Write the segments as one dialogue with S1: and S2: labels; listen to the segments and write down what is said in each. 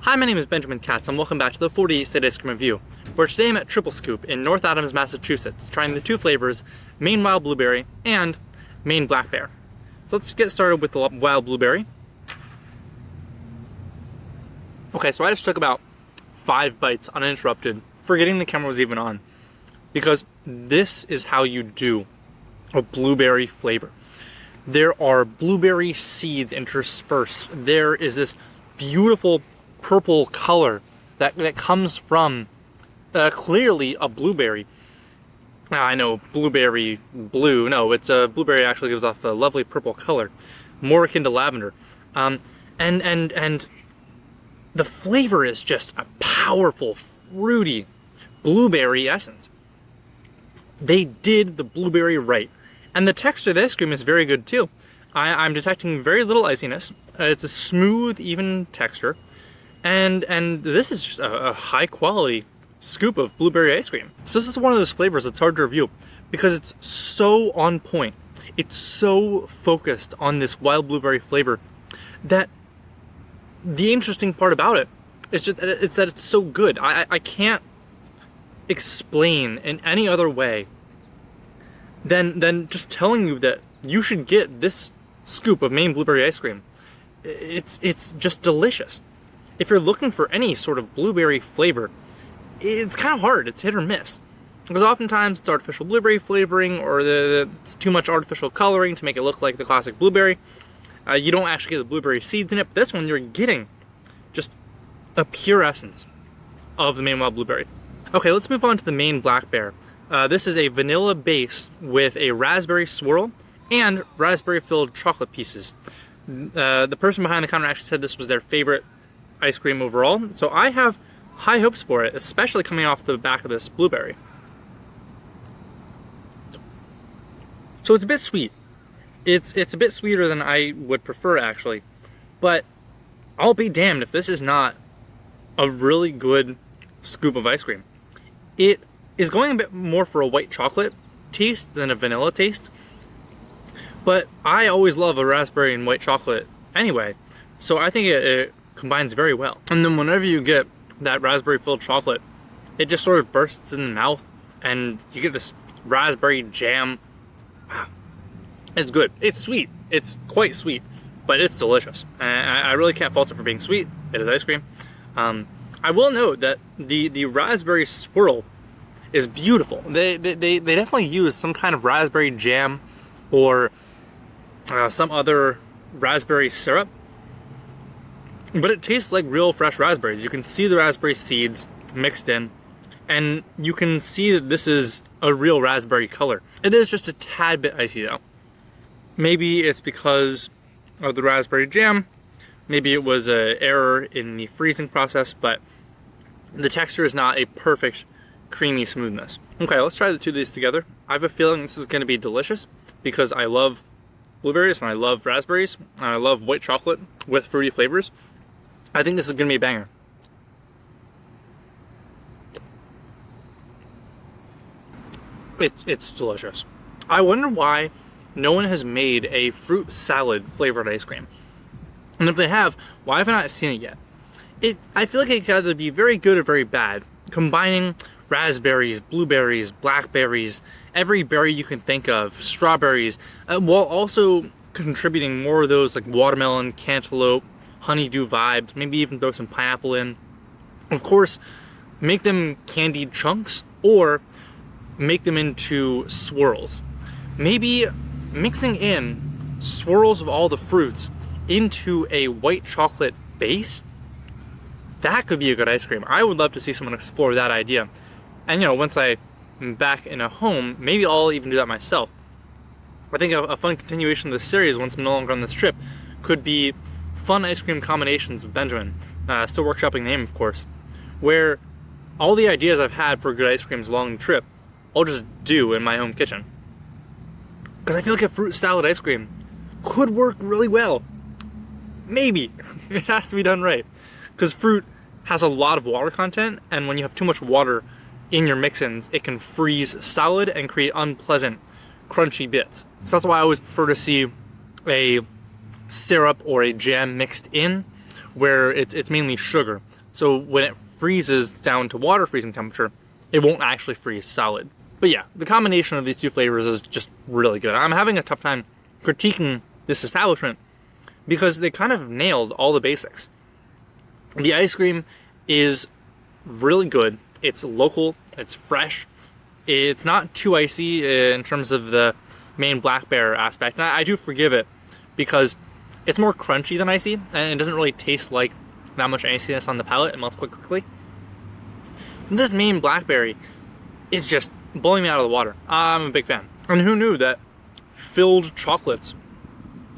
S1: Hi, my name is Benjamin Katz, and welcome back to the 48 State Ice Cream Review, where today I'm at Triple Scoop in North Adams, Massachusetts, trying the two flavors, Maine Wild Blueberry and Maine Black Bear. So let's get started with the Wild Blueberry. Okay, so I just took about 5 bites uninterrupted, forgetting the camera was even on, because this is how you do a blueberry flavor. There are blueberry seeds interspersed. There is this beautiful purple color that comes from clearly a blueberry. I know blueberry blue. No, it's a blueberry actually gives off a lovely purple color, more akin to lavender. And the flavor is just a powerful, fruity blueberry essence. They did the blueberry right. And the texture of the ice cream is very good too. I'm detecting very little iciness. It's a smooth, even texture. And this is just a high quality scoop of blueberry ice cream. So this is one of those flavors that's hard to review because it's so on point. It's so focused on this wild blueberry flavor that the interesting part about it is just that it's so good. I can't explain in any other way than just telling you that you should get this scoop of Maine blueberry ice cream. It's just delicious. If you're looking for any sort of blueberry flavor, it's kind of hard. It's hit or miss. Because oftentimes it's artificial blueberry flavoring or it's too much artificial coloring to make it look like the classic blueberry. You don't actually get the blueberry seeds in it, but this one you're getting just a pure essence of the Maine Wild Blueberry. Okay, let's move on to the Maine Black Bear. This is a vanilla base with a raspberry swirl and raspberry-filled chocolate pieces. The person behind the counter actually said this was their favorite ice cream overall, so I have high hopes for it, especially coming off the back of this blueberry. So it's a bit sweet. It's a bit sweeter than I would prefer, actually, but I'll be damned if this is not a really good scoop of ice cream. It is going a bit more for a white chocolate taste than a vanilla taste, but I always love a raspberry and white chocolate anyway, so I think it combines very well. And then whenever you get that raspberry filled chocolate, it just sort of bursts in the mouth and you get this raspberry jam. Wow. It's good. It's sweet. It's quite sweet, but it's delicious. I really can't fault it for being sweet. It is ice cream. I will note that the raspberry swirl is beautiful. They definitely use some kind of raspberry jam or some other raspberry syrup, but it tastes like real fresh raspberries. You can see the raspberry seeds mixed in, and you can see that this is a real raspberry color. It is just a tad bit icy though. Maybe it's because of the raspberry jam, maybe it was an error in the freezing process, but the texture is not a perfect creamy smoothness. Okay, let's try the two of these together. I have a feeling this is going to be delicious because I love blueberries and I love raspberries and I love white chocolate with fruity flavors. I think this is going to be a banger. It's delicious. I wonder why no one has made a fruit salad flavored ice cream. And if they have, why have I not seen it yet? I feel like it could either be very good or very bad, combining raspberries, blueberries, blackberries, every berry you can think of, strawberries, while also contributing more of those like watermelon, cantaloupe, honeydew vibes, maybe even throw some pineapple in. Of course, make them candied chunks or make them into swirls. Maybe mixing in swirls of all the fruits into a white chocolate base, that could be a good ice cream. I would love to see someone explore that idea. And you know, once I'm back in a home, maybe I'll even do that myself. I think a fun continuation of this series, once I'm no longer on this trip, could be fun ice cream combinations with Benjamin, still workshopping the name of course, where all the ideas I've had for good ice creams along the trip, I'll just do in my home kitchen. Because I feel like a fruit salad ice cream could work really well. Maybe. It has to be done right. Because fruit has a lot of water content, and when you have too much water in your mix-ins, it can freeze solid and create unpleasant, crunchy bits. So that's why I always prefer to see a syrup or a jam mixed in, where it's mainly sugar. So when it freezes down to water freezing temperature, it won't actually freeze solid. But yeah, the combination of these two flavors is just really good. I'm having a tough time critiquing this establishment because they kind of nailed all the basics. The ice cream is really good. It's local, it's fresh, it's not too icy in terms of the Maine black bear aspect. And I do forgive it because it's more crunchy than icy, and it doesn't really taste like that much iciness on the palate. It melts quite quickly. This Maine blackberry is just blowing me out of the water. I'm a big fan. And who knew that filled chocolates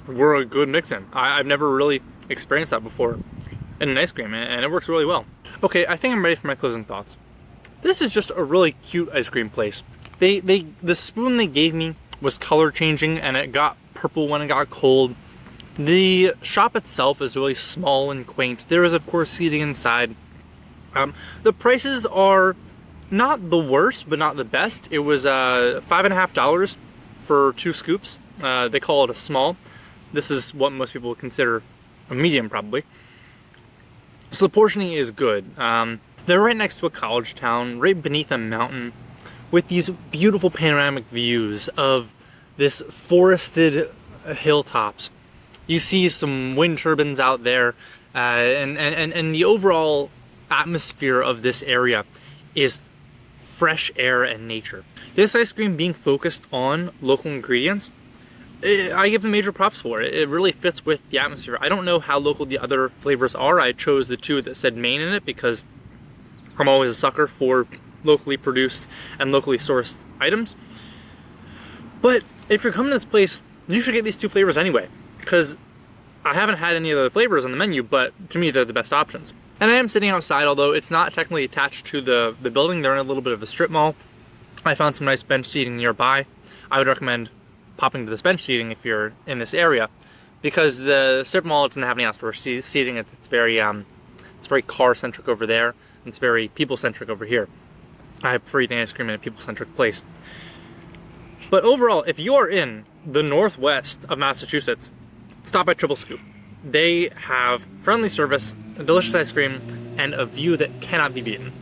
S1: were a good mix-in? I've never really experienced that before in an ice cream, and it works really well. Okay, I think I'm ready for my closing thoughts. This is just a really cute ice cream place. The spoon they gave me was color changing, and it got purple when it got cold. The shop itself is really small and quaint. There is, of course, seating inside. The prices are not the worst, but not the best. It was $5.50 for 2 scoops. They call it a small. This is what most people would consider a medium, probably. So the portioning is good. They're right next to a college town, right beneath a mountain, with these beautiful panoramic views of this forested hilltops. You see some wind turbines out there, and the overall atmosphere of this area is fresh air and nature. This ice cream being focused on local ingredients, I give them major props for it. It really fits with the atmosphere. I don't know how local the other flavors are. I chose the 2 that said Maine in it because I'm always a sucker for locally produced and locally sourced items. But if you're coming to this place, you should get these 2 flavors anyway, because I haven't had any other flavors on the menu, but to me they're the best options. And I am sitting outside, although it's not technically attached to the building. They're in a little bit of a strip mall. I found some nice bench seating nearby. I would recommend popping to this bench seating if you're in this area, because the strip mall doesn't have any outdoor seating. It's very car centric over there. It's very people centric over here. I prefer eating ice cream in a people centric place. But overall, if you are in the northwest of Massachusetts, stop by Triple Scoop. They have friendly service, delicious ice cream, and a view that cannot be beaten.